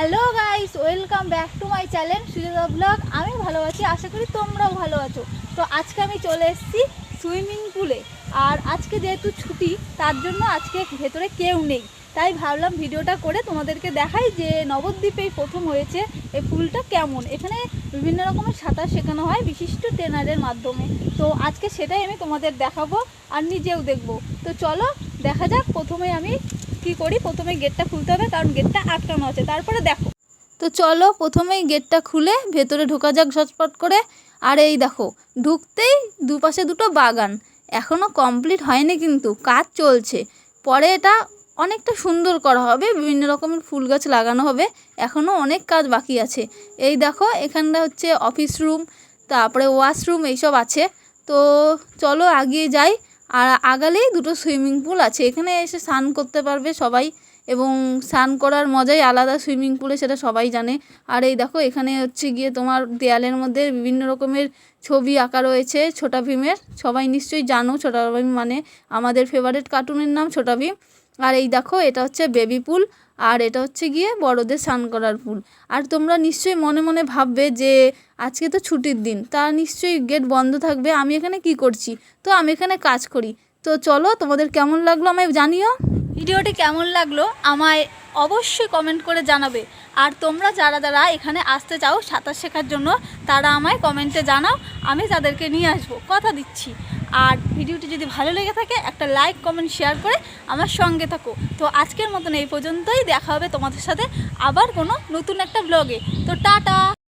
Hello guys, welcome back to my channel Sujata blog. আমি ভালো আছি, আশা করি তোমরাও ভালো আছো। তো আজকে আমি চলে এসেছি সুইমিং পুলে। আর আজকে যেহেতু ছুটি, তার জন্য আজকে ভেতরে কেউ নেই, তাই ভাবলাম ভিডিওটা করে তোমাদেরকে দেখাই যে নবদ্বীপেই প্রথম হয়েছে এই পুলটা কেমন। এখানে বিভিন্ন রকমের সাঁতার শেখানো হয় বিশিষ্ট ট্রেনারের মাধ্যমে। তো আজকে সেটাই আমি তোমাদের দেখাবো আর নিজেও দেখবো। তো চলো দেখা যাক। প্রথমে আমি কি করি, প্রথমে গেটটা খুলতে হবে কারণ গেটটা আটকানো আছে, তারপরে দেখো। তো চলো প্রথমেই গেটটা খুলে ভেতরে ঢোকা যাক ঝটপট করে। আর এই দেখো, ঢুকতেই দুপাশে দুটো বাগান, এখনও কমপ্লিট হয়নি কিন্তু কাজ চলছে। পরে এটা অনেকটা সুন্দর করা হবে, বিভিন্ন রকমের ফুল গাছ লাগানো হবে, এখনও অনেক কাজ বাকি আছে। এই দেখো এখানটা হচ্ছে অফিস রুম, তারপরে ওয়াশরুম এইসব আছে। তো চলো আগিয়ে যাই। আর আগালেই দুটো সুইমিং পুল আছে, এখানে এসে স্নান করতে পারবে সবাই, এবং স্নান করার মজাই আলাদা সুইমিং পুলে, সেটা সবাই জানে। আর এই দেখো এখানে হচ্ছে গিয়ে তোমার দেয়ালের মধ্যে বিভিন্ন রকমের ছবি আঁকা রয়েছে ছোটা ভীমের। সবাই নিশ্চয়ই জানো ছোটা ভীম মানে আমাদের ফেভারিট কার্টুনের নাম ছোটা ভীম। আর এই দেখো এটা হচ্ছে বেবি পুল, আর এটা হচ্ছে গিয়ে বড়দের স্নান করার পুল। আর তোমরা নিশ্চয়ই মনে মনে ভাববে যে আজকে তো ছুটির দিন, তা নিশ্চয়ই গেট বন্ধ থাকবে, আমি এখানে কি করছি? তো আমি এখানে কাজ করি। তো চলো তোমাদের কেমন লাগলো আমায় জানিও। ভিডিওটি কেমন লাগলো আমায় অবশ্যই কমেন্ট করে জানাবে। আর তোমরা যারা যারা এখানে আসতে চাও সাঁতার শেখার জন্য, তারা আমায় কমেন্টে জানাও, আমি তাদেরকে নিয়ে আসবো, কথা দিচ্ছি। আর ভিডিওটি যদি ভালো লেগে থাকে একটা লাইক কমেন্ট শেয়ার করে আমার সঙ্গে থাকো। তো আজকের মতন এই পর্যন্তই, দেখা হবে তোমাদের সাথে আবার কোনো নতুন একটা ব্লগে। তো টাটা।